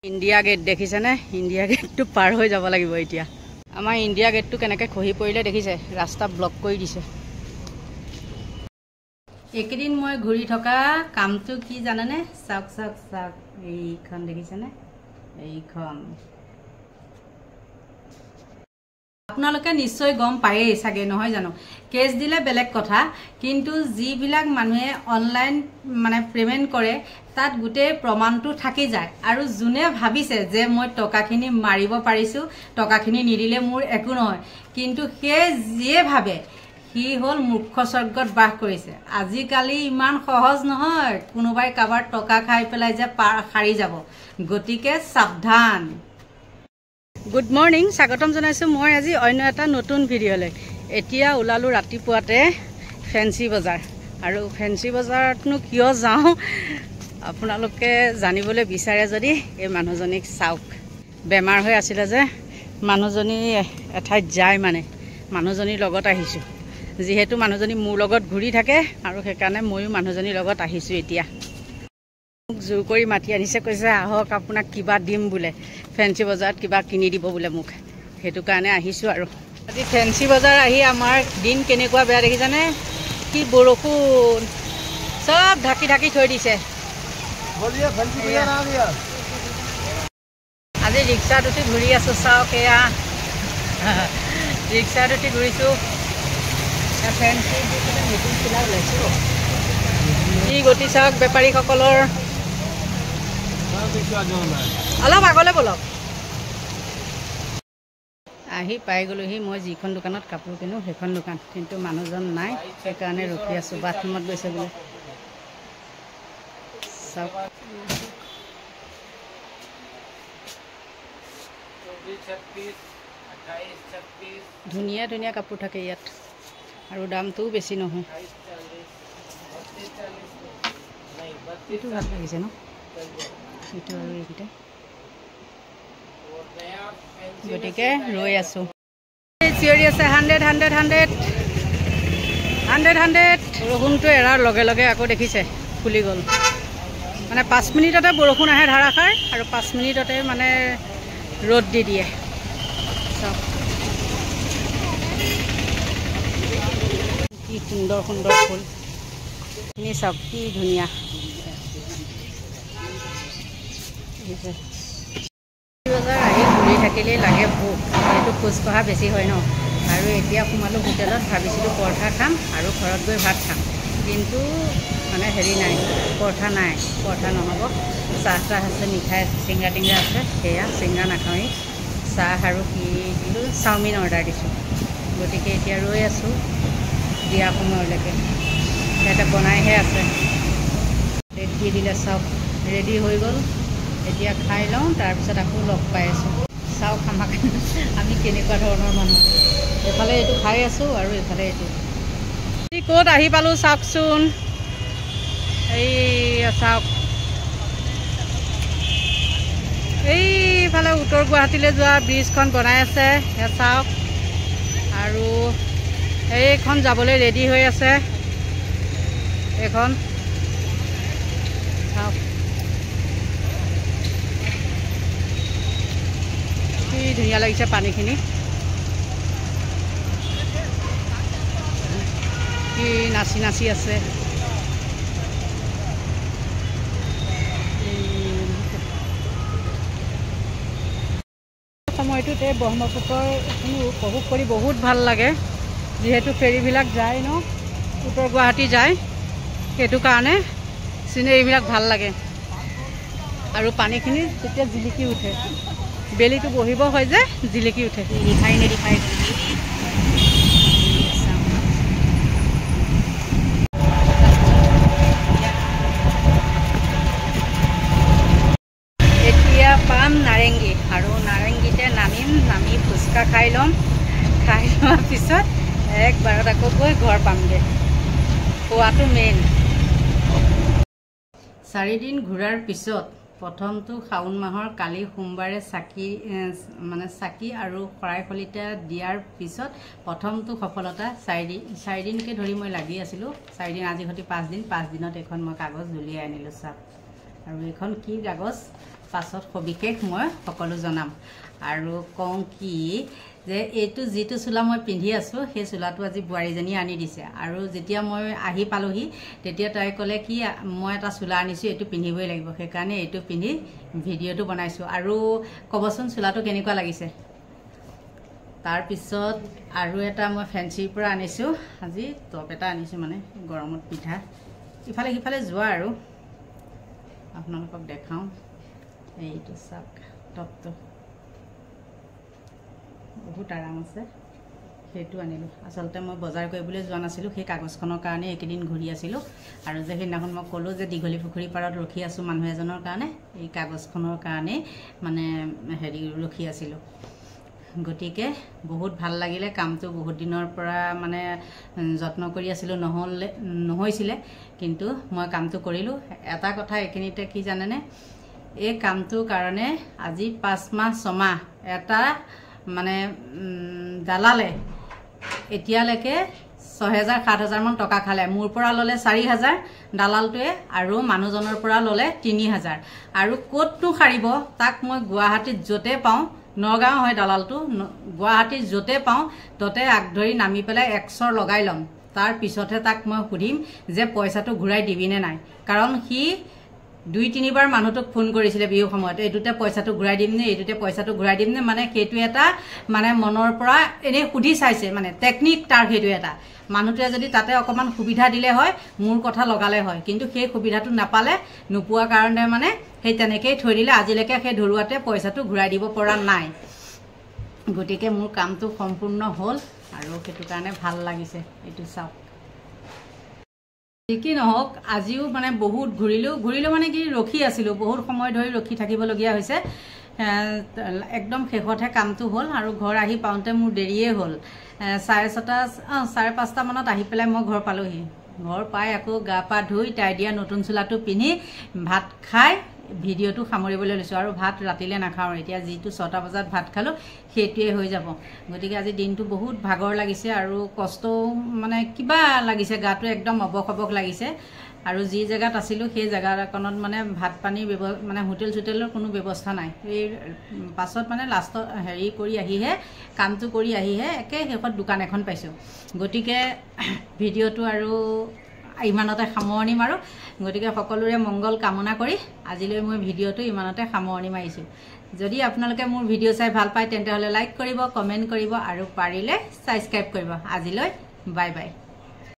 India gate দেখিছেনে? India গেটটো পাৰ হৈ যাব লাগিব এতিয়া। আমাৰ ইণ্ডিয়া গেটটো কেনেকৈ খহি পৰিলে দেখিছে, ৰাস্তা ব্লক কৰি দিছে। এইকেইদিন মই ঘূৰি থকা কামটো কি জানেনে? চাওক চাওক চাওক, এইখন দেখিছেনে? এইখন আপোনালোকে নিশ্চয় গম পায়েই চাগে, নহয় জানো? কেছ দিলে বেলেগ কথা, কিন্তু যিবিলাক মানুহে অনলাইন মানে পে'মেণ্ট কৰে তাত গোটেই প্ৰমাণটো থাকি যায়। আৰু যোনে ভাবিছে যে মই টকাখিনি মাৰিব পাৰিছোঁ, টকাখিনি নিদিলে মোৰ একো নহয়, কিন্তু সেই যিয়ে ভাবে সি হ'ল মূৰ্খ স্বৰ্গত বাস কৰিছে। আজিকালি ইমান সহজ নহয় কোনোবাই কাৰোবাৰ টকা খাই পেলাই যে সাৰি যাব, গতিকে সাৱধান। গুড মৰ্নিং, স্বাগতম জনাইছোঁ মই আজি অন্য এটা নতুন ভিডিঅ'লৈ। এতিয়া ওলালোঁ ৰাতিপুৱাতে ফেঞ্চি বজাৰ। আৰু ফেঞ্চি বজাৰতনো কিয় যাওঁ আপোনালোকে জানিবলৈ বিচাৰে যদি এই মানুহজনীক চাওক। বেমাৰ হৈ আছিলে যে, মানুহজনী এঠাইত যায়, মানে মানুহজনীৰ লগত আহিছোঁ। যিহেতু মানুহজনী মোৰ লগত ঘূৰি থাকে আৰু সেইকাৰণে ময়ো মানুহজনীৰ লগত আহিছোঁ। এতিয়া মোক জোৰ কৰি মাতি আনিছে, কৈছে আহক আপোনাক কিবা দিম বোলে, ফেঞ্চি বজাৰত কিবা কিনি দিব বোলে মোক। সেইটো কাৰণে আহিছোঁ। আৰু আজি ফেঞ্চি বজাৰ আহি আমাৰ দিন কেনেকুৱা বেয়া দেখিছেনে? কি বৰষুণ, চব ঢাকি ঢাকি থৈ দিছে। আজি ৰিক্সাত উঠি ঘূৰি আছোঁ, চাওক এয়া ৰিক্সাত উঠি ঘূৰিছোঁ। ফেঞ্চি নতুন চিলাই ওলাইছোঁ, কি গতি চাওক বেপাৰীসকলৰ। অলপ আগলৈ বলক। আহি পাই গ'লোহি মই যিখন দোকানত কাপোৰ কিনো সেইখন দোকান, কিন্তু মানুহজন নাই, সেইকাৰণে ৰখি আছোঁ। বাথৰুমত গৈছে বোলে। চাওক ধুনীয়া ধুনীয়া কাপোৰ থাকে ইয়াত, আৰু দামটোও বেছি নহয়। এইটো ভাল লাগিছে ন, এইটো আৰু এইকেইটা, গতিকে ৰৈ আছোঁ। চিঞৰি আছে 100 100 100 100 100। বৰষুণটো এৰাৰ লগে লগে আকৌ দেখিছে খুলি গ'ল। মানে 5 মিনিটতে বৰষুণ আহে ধাৰাসাৰ, আৰু 5 মিনিটতে মানে ৰ'দ দি দিয়ে। চাওক কি সুন্দৰ সুন্দৰ ফুল, আপুনি চাওক কি ধুনীয়া। বজাৰ আহি ঘূৰি থাকিলেই লাগে ভোক, যিহেতু খোজ কঢ়া বেছি হয় ন। আৰু এতিয়া সোমালোঁ হোটেলত, ভাবিছিলোঁ পৰঠা খাম আৰু ঘৰত গৈ ভাত খাম, কিন্তু মানে হেৰি নাই, পৰঠা নাই, পৰঠা নহ'ব। চাহ তাহ আছে, মিঠাই আছে, চিংৰা টিংৰা আছে, সেয়া চিংৰা নাখাওঁৱেই। চাহ আৰু কি দিলোঁ, চাওমিন অৰ্ডাৰ দিছোঁ। গতিকে এতিয়া ৰৈ আছোঁ দিয়া সময়লৈকে, সিহঁতে বনাইহে আছে। দি দিলে চাওক, ৰেডি হৈ গ'ল। এতিয়া খাই লওঁ, তাৰপিছত আকৌ লগ পাই আছোঁ। চাওক আমাক আমি কেনেকুৱা ধৰণৰ মানুহ, এফালে এইটো খাই আছোঁ আৰু এইফালে এইটো। ক'ত আহি পালোঁ চাওকচোন, এই চাওক, এইফালে উত্তৰ গুৱাহাটীলৈ যোৱা ব্ৰিজখন বনাই আছে, সেয়া চাওক। আৰু এইখন যাবলৈ ৰেডি হৈ আছে, এইখন চাওক কি ধুনীয়া লাগিছে পানীখিনি, কি নাচি নাচি আছে। সময়টোত এই ব্ৰহ্মপুত্ৰৰ উপভোগ কৰি বহুত ভাল লাগে, যিহেতু ফেৰীবিলাক যায় ন, উত্তৰ গুৱাহাটী যায়, সেইটো কাৰণে চিনেৰীবিলাক ভাল লাগে। আৰু পানীখিনি যেতিয়া জিলিকি উঠে, বেলিটো বহিব হয় যে জিলিকি উঠে। ৰিফাইনেৰী পাই এতিয়া পাম নাৰেংগী, আৰু নাৰেংগীতে নামিম, নামি ফুচকা খাই ল'ম। খাই লোৱাৰ পিছত একবাৰত আকৌ গৈ ঘৰ পামগৈ, খোৱাটো মেইন। 4 দিন ঘূৰাৰ পিছত প্ৰথমটো শাওণ মাহৰ কালি সোমবাৰে চাকি আৰু শৰাই খলিতা দিয়াৰ পিছত প্ৰথমটো সফলতা। 4 দিনকৈ ধৰি মই লাগি আছিলোঁ, 4 দিন, আজি সৈতে 5 দিন, 5 দিনত এইখন মই কাগজ উলিয়াই আনিলোঁ চাওক। আৰু এইখন কি কাগজ, পাছত সবিশেষ মই সকলো জনাম আৰু কওঁ কি যে এইটো যিটো চোলা মই পিন্ধি আছোঁ সেই চোলাটো আজি বোৱাৰীজনীয়ে আনি দিছে আৰু যেতিয়া মই আহি পালোহি তেতিয়া তাই ক'লে কি মই এটা চোলা আনিছোঁ এইটো পিন্ধিবই লাগিব সেইকাৰণে এইটো পিন্ধি ভিডিঅ'টো বনাইছোঁ আৰু ক'বচোন চোলাটো কেনেকুৱা লাগিছে তাৰপিছত আৰু এটা মই ফেঞ্চিৰ পৰা আনিছোঁ আজি টপ এটা আনিছোঁ মানে গৰমত পিন্ধা ইফালে সিফালে যোৱা আৰু আপোনালোকক দেখাওঁ এইটো চাওক টপটো বহুত আৰাম আছে সেইটো আনিলোঁ আচলতে মই বজাৰ কৰিবলৈ যোৱা নাছিলোঁ সেই কাগজখনৰ কাৰণে এইকেইদিন ঘূৰি আছিলোঁ আৰু যে সেইদিনাখন মই ক'লোঁ যে দীঘলী পুখুৰী পাৰত ৰখি আছোঁ মানুহ এজনৰ কাৰণে এই কাগজখনৰ কাৰণে মানে হেৰি ৰখি আছিলোঁ গতিকে বহুত ভাল লাগিলে কামটো বহুত দিনৰ পৰা মানে যত্ন কৰি আছিলোঁ নহৈছিলে কিন্তু মই কামটো কৰিলোঁ এটা কথা এইখিনিতে কি জানেনে এই কামটোৰ কাৰণে আজি 5 মাহ 6 মাহ এটা মানে দালালে এতিয়ালৈকে 6,000 7,000 মান টকা খালে মোৰ পৰা ল'লে 4,000 দালালটোৱে আৰু মানুহজনৰ পৰা ল'লে 3,000 আৰু ক'তনো সাৰিব তাক মই গুৱাহাটীত য'তে পাওঁ নগাঁও হয় দালালটো গুৱাহাটীত য'তে পাওঁ ততে আগধৰি নামি পেলাই 100 লগাই ল'ম তাৰ পিছতহে তাক মই সুধিম যে পইচাটো ঘূৰাই দিবিনে নাই কাৰণ সি 2-3 বাৰ মানুহটোক ফোন কৰিছিলে বিহু সময়ত এইটোতে পইচাটো ঘূৰাই দিম নে এইটোতে পইচাটো ঘূৰাই দিম নে মানে সেইটো এটা মানে মনৰ পৰা এনে সুধি চাইছে মানে টেকনিক তাৰ সেইটো এটা মানুহটোৱে যদি তাতে অকমান সুবিধা দিলে হয় মোৰ কথা লগালে হয় কিন্তু সেই সুবিধাটো নাপালে নোপোৱা কাৰণে মানে সেই তেনেকেই থৈ দিলে আজিলৈকে সেই ধৰুৱাতে পইচাটো ঘূৰাই দিব পৰা নাই গতিকে মোৰ কামটো সম্পূৰ্ণ হ'ল আৰু সেইটো কাৰণে ভাল লাগিছে এইটো চাওক কি নহওক আজিও মানে বহুত ঘূৰিলো মানে কি ৰখি আছিলোঁ বহুত সময় ধৰি ৰখি থাকিবলগীয়া হৈছে একদম শেষতহে কামটো হ'ল আৰু ঘৰ আহি পাওঁতে মোৰ দেৰিয়ে হ'ল 4:30 মানত আহি পেলাই মই ঘৰ পালোহি ঘৰ পাই আকৌ গা পা ধুই তাই দিয়া নতুন চোলাটো পিন্ধি ভাত খাই ভিডিঅ'টো সামৰিবলৈ লৈছোঁ আৰু ভাত ৰাতিলৈ নাখাওঁ এতিয়া যিটো 6টা বজাত ভাত খালোঁ সেইটোৱে হৈ যাব গতিকে আজি দিনটো বহুত ভাগৰ লাগিছে আৰু কষ্টও মানে কিবা লাগিছে গাটো একদম অবস লাগিছে আৰু যি জেগাত আছিলোঁ সেই জেগাকণত মানে ভাত পানীৰ মানে হোটেলৰ কোনো ব্যৱস্থা নাই এই পাছত মানে লাষ্টত হেৰি কৰি আহিহে কামটো কৰি আহিহে একে শেষত দোকান এখন পাইছোঁ গতিকে ভিডিঅ'টো আৰু ইমানতে সামৰণি মাৰোঁ গতিকে সকলোৰে মংগল কামনা কৰি আজিলৈ মই ভিডিঅ'টো ইমানতে সামৰণি মাৰিছোঁ যদি আপোনালোকে মোৰ ভিডিঅ' চাই ভাল পায় তেন্তে হ'লে লাইক কৰিব কমেণ্ট কৰিব আৰু পাৰিলে ছাবস্ক্ৰাইব কৰিব আজিলৈ বাই বাই